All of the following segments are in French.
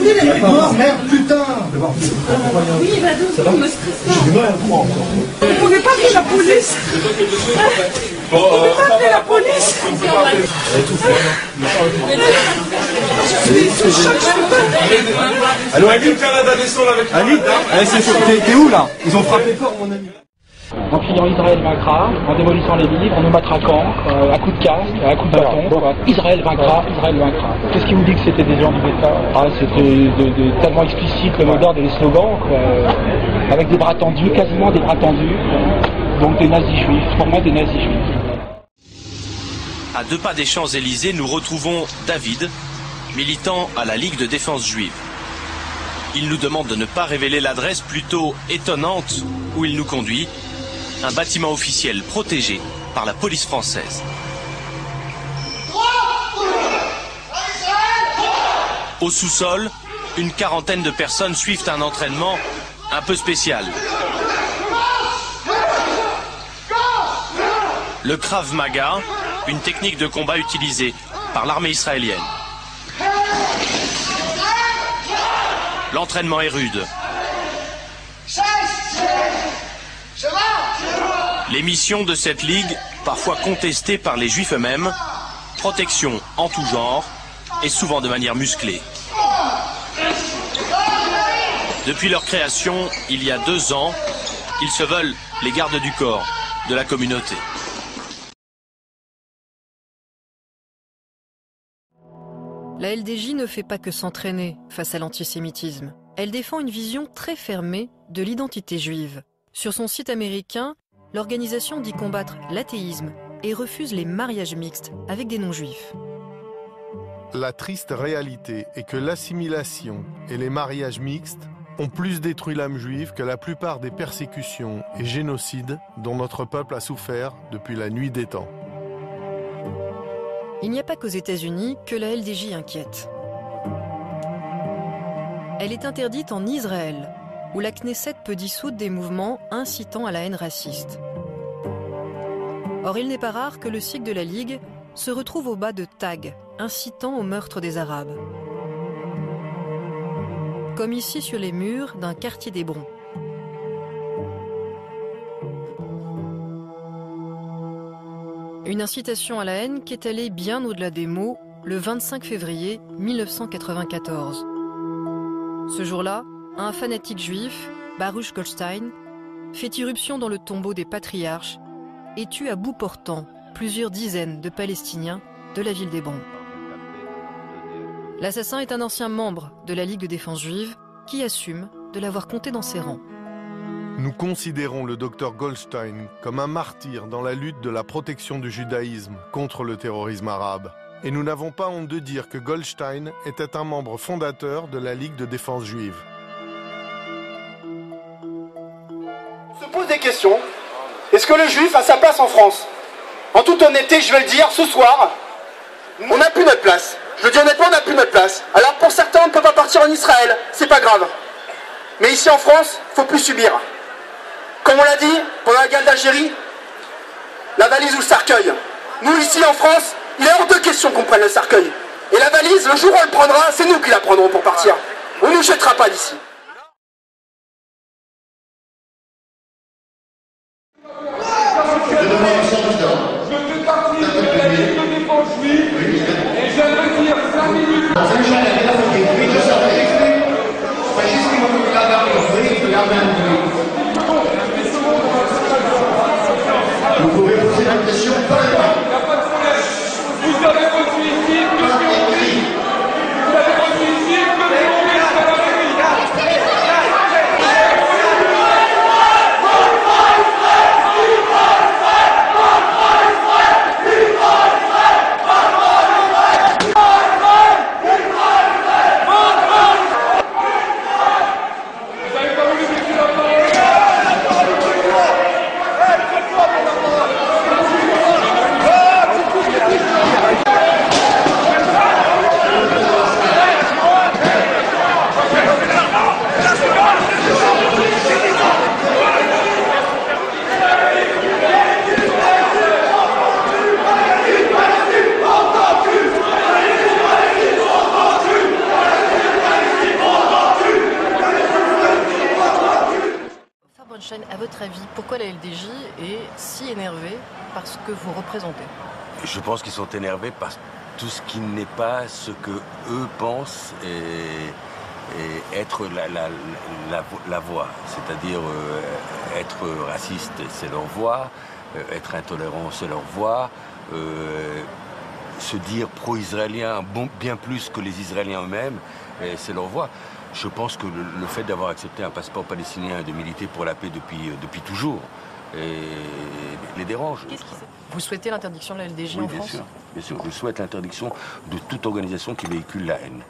attendez, les mecs morts, merde, putain. Oui, il va doucement, me stresse pas. J'ai du mal à comprendre. Vous pouvez pas appeler la police. Vous pouvez pas appeler la police. Allô, Ali, Canada descend avec Ali. T'es où là? Ils ont frappé fort, mon ami. En criant Israël vaincra, en démolissant les livres, en nous matraquant, à coups de casque, à coups de bâton. Israël vaincra, Israël vaincra. Qu'est-ce qui vous dit que c'était des gens du État? C'était tellement explicite le mot d'ordre et les slogans, quoi. Avec des bras tendus, quasiment des bras tendus. Donc des nazis juifs, pour moi des nazis juifs. À 2 pas des Champs-Élysées, nous retrouvons David, militant à la Ligue de défense juive. Il nous demande de ne pas révéler l'adresse plutôt étonnante où il nous conduit, un bâtiment officiel protégé par la police française. Au sous-sol, une quarantaine de personnes suivent un entraînement un peu spécial. Le Krav Maga, une technique de combat utilisée par l'armée israélienne. L'entraînement est rude. Les missions de cette ligue, parfois contestées par les juifs eux-mêmes, protection en tout genre et souvent de manière musclée. Depuis leur création, il y a 2 ans, ils se veulent les gardes du corps de la communauté. La LDJ ne fait pas que s'entraîner face à l'antisémitisme. Elle défend une vision très fermée de l'identité juive. Sur son site américain, l'organisation dit combattre l'athéisme et refuse les mariages mixtes avec des non-juifs. La triste réalité est que l'assimilation et les mariages mixtes ont plus détruit l'âme juive que la plupart des persécutions et génocides dont notre peuple a souffert depuis la nuit des temps. Il n'y a pas qu'aux États-Unis que la LDJ inquiète. Elle est interdite en Israël, où la Knesset peut dissoudre des mouvements incitant à la haine raciste. Or, il n'est pas rare que le sigle de la Ligue se retrouve au bas de tags incitant au meurtre des Arabes. Comme ici sur les murs d'un quartier d'Hébron. Une incitation à la haine qui est allée bien au-delà des mots le 25 février 1994. Ce jour-là, un fanatique juif, Baruch Goldstein, fait irruption dans le tombeau des patriarches et tue à bout portant plusieurs dizaines de Palestiniens de la ville d'Hébron. L'assassin est un ancien membre de la Ligue de défense juive qui assume de l'avoir compté dans ses rangs. Nous considérons le docteur Goldstein comme un martyr dans la lutte de la protection du judaïsme contre le terrorisme arabe. Et nous n'avons pas honte de dire que Goldstein était un membre fondateur de la Ligue de défense juive. Se pose des questions. Est-ce que le juif a sa place en France? En toute honnêteté, je vais le dire, ce soir, on n'a plus notre place. Je le dis honnêtement, on n'a plus notre place. Alors pour certains, on ne peut pas partir en Israël, c'est pas grave. Mais ici en France, il ne faut plus subir. Comme on l'a dit, pendant la guerre d'Algérie, la valise ou le cercueil. Nous ici en France, il est hors de question qu'on prenne le cercueil. Et la valise, le jour où on le prendra, c'est nous qui la prendrons pour partir. On ne nous jettera pas d'ici. Je fais partie de la Ligue de défense juive et j'aimerais dire 5 minutes. Vous pouvez poser la question par les mains. Vous avez reçu ici que vous avez reçu ici que vous votre avis, pourquoi la LDJ est si énervée par ce que vous représentez? Je pense qu'ils sont énervés par tout ce qui n'est pas ce que eux pensent et être la voie. C'est-à-dire être raciste, c'est leur voie, être intolérant, c'est leur voie, se dire pro-israélien bien plus que les Israéliens eux-mêmes, c'est leur voie. Je pense que le fait d'avoir accepté un passeport palestinien et de militer pour la paix depuis toujours les dérange. Vous souhaitez l'interdiction de la LDJ en France? Bien sûr, je souhaite l'interdiction de toute organisation qui véhicule la haine.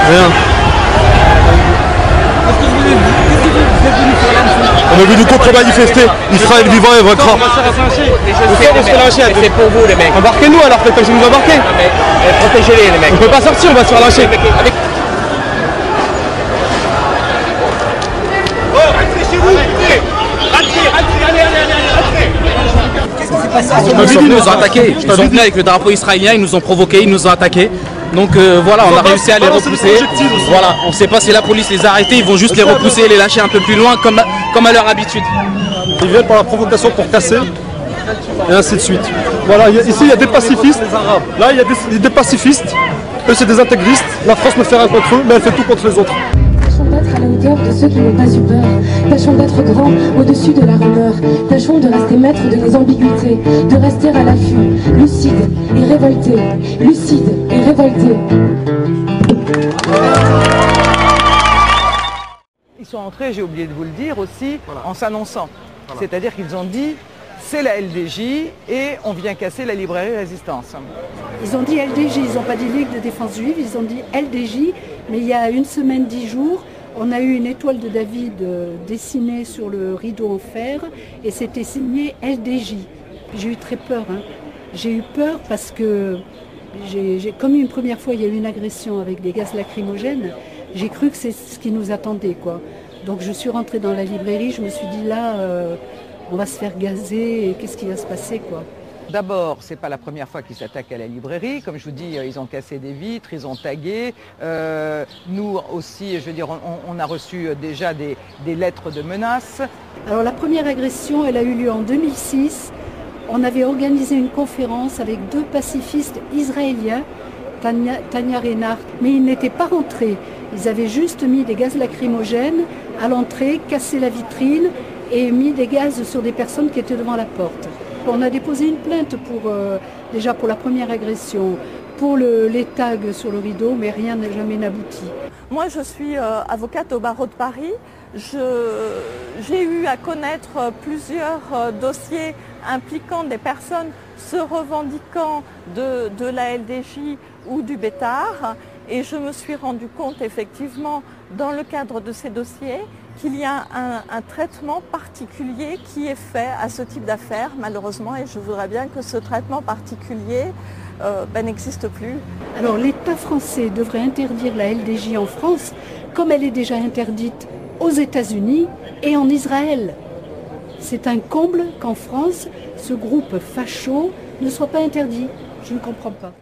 Rien. On est venu contre-manifester. Israël vivant et vaincra. C'est pour vous les mecs. Embarquez-nous alors, faites que nous embarquer. Protégez-les les mecs. On peut pas sortir, on va se faire lâcher. Ils nous ont attaqués. Ils sont venus avec le drapeau israélien, ils nous ont provoqués, ils nous ont attaqués. Donc voilà, on a réussi à les repousser. Voilà, on ne sait pas si la police les a arrêtés, ils vont juste les repousser et les lâcher un peu plus loin comme à leur habitude. Ils viennent par la provocation pour casser et ainsi de suite. Voilà, ici il y a des pacifistes, là il y a des pacifistes, eux c'est des intégristes. La France ne fait rien contre eux, mais elle fait tout contre les autres. Tâchons d'être à la hauteur de ceux qui n'ont pas eu peur. Tâchons d'être grands au-dessus de la rumeur. Tâchons de rester maîtres de nos ambiguïtés, de rester à l'affût, lucides et révoltés. Lucides et révoltés. Ils sont entrés, j'ai oublié de vous le dire aussi, en s'annonçant. C'est-à-dire qu'ils ont dit, c'est la LDJ et on vient casser la librairie Résistance. Ils ont dit LDJ, ils n'ont pas dit Ligue de défense juive, ils ont dit LDJ, mais il y a une semaine, 10 jours, on a eu une étoile de David dessinée sur le rideau en fer et c'était signé LDJ. J'ai eu très peur. J'ai eu peur parce que, comme une première fois il y a eu une agression avec des gaz lacrymogènes, j'ai cru que c'est ce qui nous attendait, quoi. Donc je suis rentrée dans la librairie, je me suis dit là, on va se faire gazer et qu'est-ce qui va se passer, quoi. D'abord, c'est pas la première fois qu'ils s'attaquent à la librairie. Comme je vous dis, ils ont cassé des vitres, ils ont tagué. Nous aussi, je veux dire, on a reçu déjà des lettres de menaces. Alors la première agression, elle a eu lieu en 2006. On avait organisé une conférence avec 2 pacifistes israéliens, Tania Reinhardt, mais ils n'étaient pas rentrés. Ils avaient juste mis des gaz lacrymogènes à l'entrée, cassé la vitrine et mis des gaz sur des personnes qui étaient devant la porte. On a déposé une plainte déjà pour la première agression, pour les tags sur le rideau, mais rien n'a jamais abouti. Moi, je suis avocate au barreau de Paris. J'ai eu à connaître plusieurs dossiers impliquant des personnes se revendiquant de la LDJ ou du Bétard. Et je me suis rendu compte effectivement, dans le cadre de ces dossiers, qu'il y a un traitement particulier qui est fait à ce type d'affaires, malheureusement, et je voudrais bien que ce traitement particulier n'existe plus. Alors l'État français devrait interdire la LDJ en France, comme elle est déjà interdite aux États-Unis et en Israël. C'est un comble qu'en France, ce groupe facho ne soit pas interdit. Je ne comprends pas.